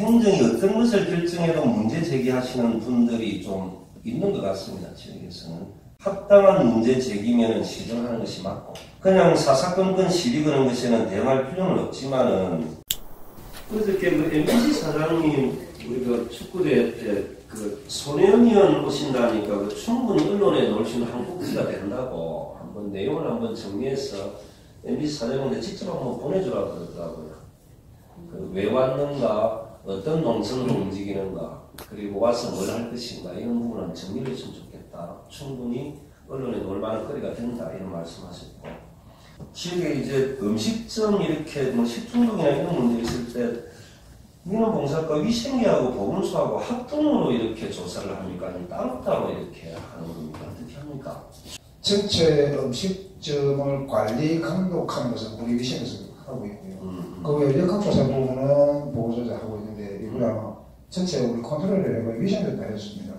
행정이 어떤 것을 결정해도 문제 제기하시는 분들이 좀 있는 것 같습니다. 지역에서는. 합당한 문제 제기면 시정하는 것이 맞고 그냥 사사건건 시비 거는 것에는 대응할 필요는 없지만은 어저께 그 MBC 사장님 우리 그 축구대회 때 그 손혜원 의원 오신다니까 그 충분히 언론에 넣을 수 있는 한 꼭지가 된다고 한번 내용을 한번 정리해서 MBC 사장님한테 직접 한번 보내주라고 그러더라고요. 그 왜 왔는가, 어떤 동선으로 움직이는가, 그리고 와서 뭘 할 것인가 이런 부분은 정리를 했으면 좋겠다. 충분히 언론에 놓을 만한 거리가 된다 이런 말씀하셨고 지역에 이제 음식점 이렇게 뭐 식중독이나 이런 문제 있을 때 민원봉사과 위생계하고 보건소하고 합동으로 이렇게 조사를 합니까? 아니면 따로따로 이렇게 하는 겁니까? 어떻게 합니까? 전체 음식점을 관리 감독하는 것은 우리 위생에서 하고 있고요. 그 외에 역학조사 부분은 보건소에서 하고 있는데 이거랑 전체 우리 컨트롤을 해서 위생도 다 했습니다.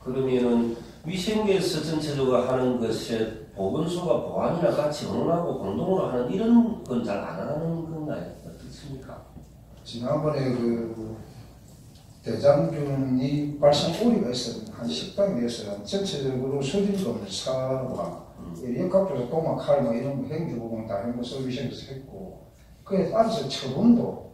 그러면은 위생계에서 전체적으로 하는 것에 보건소가 보안이나 같이 의논하고 공동으로 하는 이런 건 잘 안 하는 건가요? 어떻습니까? 지난번에 그 대장균이 발생 오류가 있었던 한 식당에 대해서 전체적으로 수질검 사와 역학조사 도마칼 뭐 이런 행정 부분 다 행정서 위생에서 했고 그에 따라서 처분도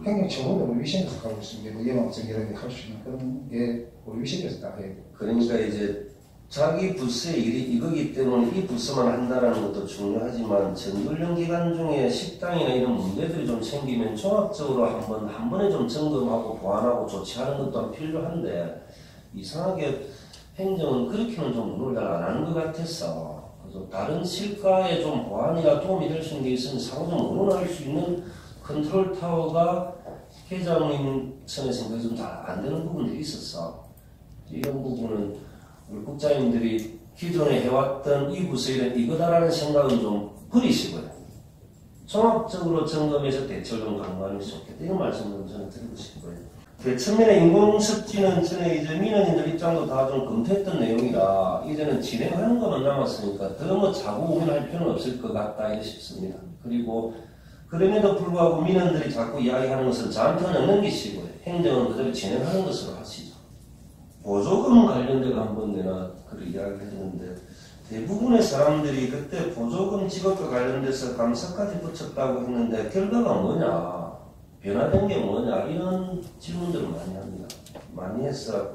행정 처분도 우리 위생에서 하고 있습니다. 예방적이라게 할 수 있는 그런 게 우리 위생에서 다 해요. 그러니까 이제 자기 부서의 일이 이거기 때문에 이 부서만 한다는 것도 중요하지만 전불령 기간 중에 식당이나 이런 문제들이 좀 생기면 종합적으로 한 번에 좀 점검하고 보완하고 조치하는 것도 필요한데 이상하게 행정은 그렇게는 좀 운영을 잘 안 하는 것 같아서 그래서 다른 실과에 좀 보완이나 도움이 될 수 있는 게 있으면 상호 좀 운영할 수 있는 컨트롤 타워가 회장님 선에서 좀 잘 안 되는 부분들이 있었어. 이런 부분은 우리 국장님들이 기존에 해왔던 이 부서일은 이거다라는 생각은 좀 버리시고요. 종합적으로 점검해서 대처를 좀 강구하는 게 좋겠다. 이런 말씀을 저는 드리고 싶고요. 대천면의 인공습지는 전에 이제 민원인들 입장도 다 좀 검토했던 내용이라 이제는 진행하는 것만 남았으니까 더 뭐 자꾸 우려할 필요는 없을 것 같다 싶습니다. 그리고 그럼에도 불구하고 민원들이 자꾸 이야기하는 것은 저한테는 넘기시고요. 행정은 그대로 진행하는 것으로 하시죠. 보조금 관련돼서 한번 내가 그걸 이야기를 했는데 대부분의 사람들이 그때 보조금 지급과 관련돼서 감사까지 붙였다고 했는데 결과가 뭐냐, 변화된 게 뭐냐 이런 질문들을 많이 합니다. 많이 했어.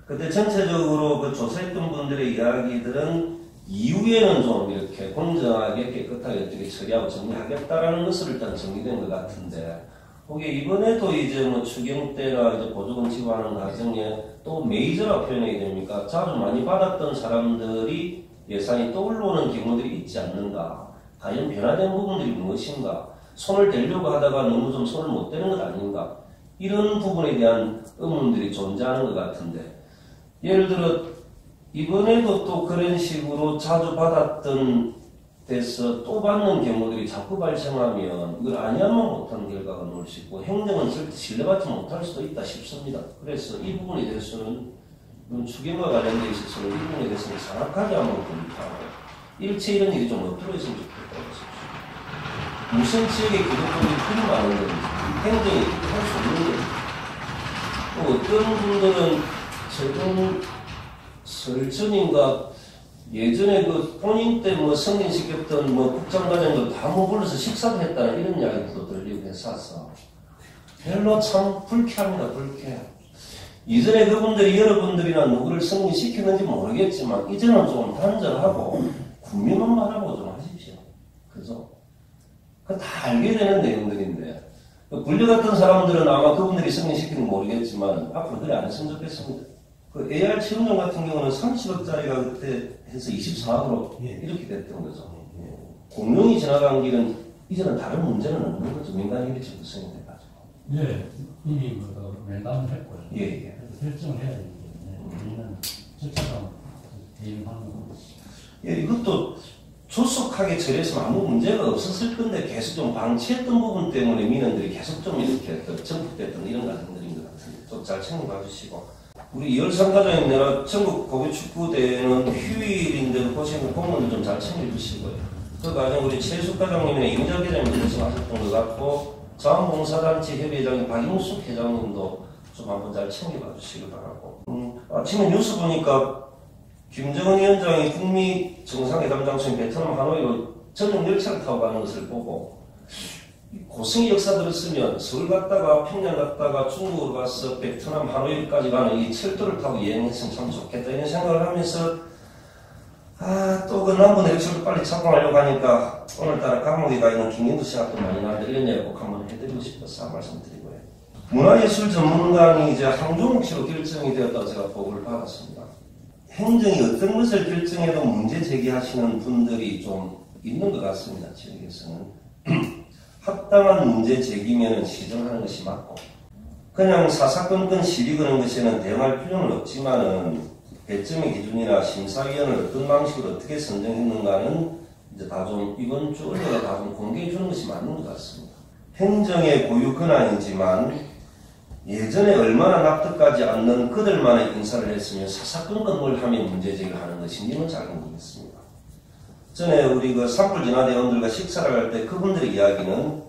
그때 전체적으로 그 조사했던 분들의 이야기들은 이후에는 좀 이렇게 공정하게 깨끗하게 어떻게 처리하고 정리하겠다라는 것을 일단 정리된 것 같은데 혹시 이번에도 이제 뭐 추경 때나 이제 보조금 지급하는 과정에 또 메이저라 표현해야 됩니까? 자주 많이 받았던 사람들이 예산이 떠올라오는 경우들이 있지 않는가? 과연 변화된 부분들이 무엇인가? 손을 대려고 하다가 너무 좀 손을 못 대는 것 아닌가? 이런 부분에 대한 의문들이 존재하는 것 같은데 예를 들어 이번에도 또 그런 식으로 자주 받았던 데서 또 받는 경우들이 자꾸 발생하면 이걸 아니하면 못하는 결과가 나올 수 있고 행정은 절대 신뢰받지 못할 수도 있다 싶습니다. 그래서 이 부분에 대해서는 추경과 관련되어 있어서는 이 부분에 대해서는 정확하게 한번 검토하고 일체 이런 일이 좀 없도록 했으면 좋겠다고 싶습니다. 무슨 지역의 기득권이 크게 많은 건지 행정이 할 수 없는 건지 또 어떤 분들은 최근 설전인가 예전에 그 본인 때 뭐 승진시켰던 뭐 국장과장들 다 모불러서 식사를 했다는 이런 이야기도 들리고 했었어. 별로 참 불쾌합니다. 불쾌해. 이전에 그분들이 여러분들이나 누구를 승진시켰는지 모르겠지만 이제는 좀 단절하고 국민만하고 좀 하십시오. 그죠? 그 다 알게 되는 내용들인데 불려갔던 사람들은 아마 그분들이 승진시키는 거 모르겠지만 앞으로 그래 안 했으면 좋겠습니다. 그 AR 체험장 같은 경우는 30억짜리가 그때 해서 24억으로 이렇게 됐던 거죠. 공룡이 지나간 길은 이제는 다른 문제는 없는 거죠. 민간 협의체 구성이 돼가지고. 네, 이미 면담을 했고요. 예. 결정을 해야 되기 때문에 우리는 절차가 대응하는 거죠. 예, 이것도 조속하게 처리했으면 아무 문제가 없었을 건데 계속 좀 방치했던 부분 때문에 민원들이 계속 좀 이렇게 전폭됐던 이런 과정들인 것 같은데 좀 잘 챙겨봐 주시고. 우리 이열상 과장님 내가 전국 고교축구대회는 휴일인데 고생을 공무원들 좀 잘 챙겨주시고요. 그 과정 우리 최숙 과장님이나 이은자 과장님 말씀하셨던 것 같고 자원봉사단체 협의회장인 박용숙 회장님도 좀 한번 잘 챙겨봐 주시기 바라고. 아침에 뉴스 보니까 김정은 위원장이 북미 정상회담 장소인 베트남 하노이로 전용 열차를 타고 가는 것을 보고 고승의 역사 들었으면 서울 갔다가 평양 갔다가 중국으로 가서 베트남 하노이까지 가는 이 철도를 타고 여행했으면 참 좋겠다 이런 생각을 하면서 또 그 남부 내륙철도 빨리 착공하려고 하니까 오늘따라 감옥에 가 있는 김경두 생각도 많이 나는데 이런 얘기 꼭 한번 해드리고 싶어서 말씀드리고요. 문화예술 전문가이 이제 항종욱 씨로 결정이 되었다고 제가 보고를 받았습니다. 행정이 어떤 것을 결정해도 문제 제기하시는 분들이 좀 있는 것 같습니다. 지역에서는. 합당한 문제 제기면은 시정하는 것이 맞고 그냥 사사건건 시비 거는 것에는 대응할 필요는 없지만은 배점의 기준이나 심사위원을 어떤 방식으로 어떻게 선정했는가는 이제 다 좀 이번 주 언론에 다 좀 공개해 주는 것이 맞는 것 같습니다. 행정의 고유 권한이지만 예전에 얼마나 납득하지 않는 그들만의 인사를 했으면 사사건건 뭘 하면 문제 제기를 하는 것인지는 잘 모르겠습니다. 전에 우리 그 산불 진화대원들과 식사를 할 때 그분들의 이야기는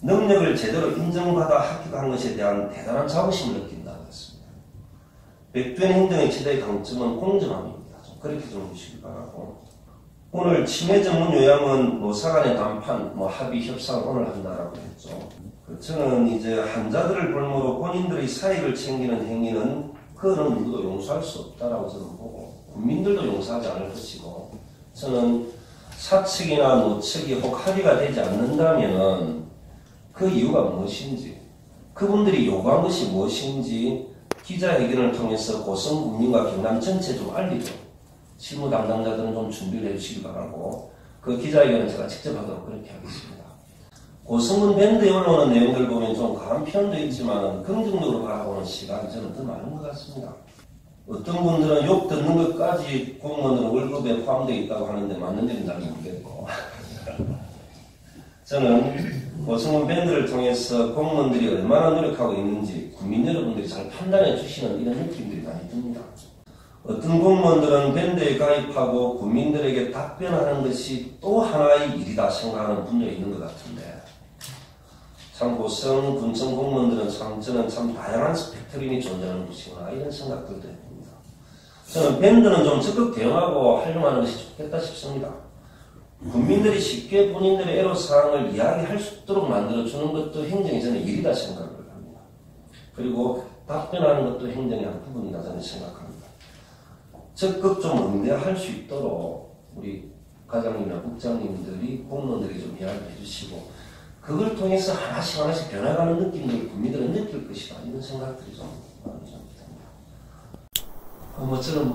능력을 제대로 인정받아 합격한 것에 대한 대단한 자부심을 느낀다고 했습니다. 백두현 행정의 최대의 강점은 공정함입니다. 그렇게 좀 보시기 바라고. 오늘 침해 전문 요양은 노사 간의談判, 합의 협상을 오늘 한다라고 했죠. 저는 이제 환자들을 볼모로 본인들의 사익을 챙기는 행위는 그거는 누구도 용서할 수 없다라고 저는 보고 국민들도 용서하지 않을 것이고 저는 사측이나 노측이 혹 합의가 되지 않는다면 그 이유가 무엇인지 그분들이 요구한 것이 무엇인지 기자회견을 통해서 고성 국민과 경남 전체에 좀 알리죠. 실무 담당자들은 좀 준비를 해주시기 바라고 그 기자회견은 제가 직접 하도록 그렇게 하겠습니다. 고성군 밴드에 올라오는 내용들 보면 좀 강한 표현도 있지만 긍정적으로 바라보는 시각이 저는 더 많은 것 같습니다. 어떤 분들은 욕 듣는 것까지 공무원들은 월급에 포함되어 있다고 하는데 맞는지는 잘 모르겠고 저는 고성군 밴드를 통해서 공무원들이 얼마나 노력하고 있는지 국민 여러분들이 잘 판단해 주시는 이런 느낌들이 많이 듭니다. 어떤 공무원들은 밴드에 가입하고 국민들에게 답변하는 것이 또 하나의 일이다 생각하는 분들이 있는 것 같은데 참 고성 군청 공무원들은 저는 참 다양한 스펙트럼이 존재하는 곳이구나 이런 생각들도 해봅니다. 저는 밴드는 좀 적극 대응하고 활용하는 것이 좋겠다 싶습니다. 국민들이 쉽게 본인들의 애로사항을 이야기할 수 있도록 만들어주는 것도 행정의 저는 일이다 생각을 합니다. 그리고 답변하는 것도 행정의 한 부분이다 저는 생각합니다. 적극 좀 응대할 수 있도록 우리 과장님이나 국장님들이 공무원들이 좀 이야기해 주시고 그걸 통해서 하나씩 변화가는 느낌을 국민들은 느낄 것이다 이런 생각들이 좀 많이 듭니다. 저는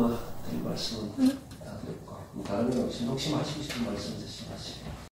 드릴 말씀은 다 드렸고 다른 거 없이 혹시 하시고 싶은 말씀 있으시면 하시고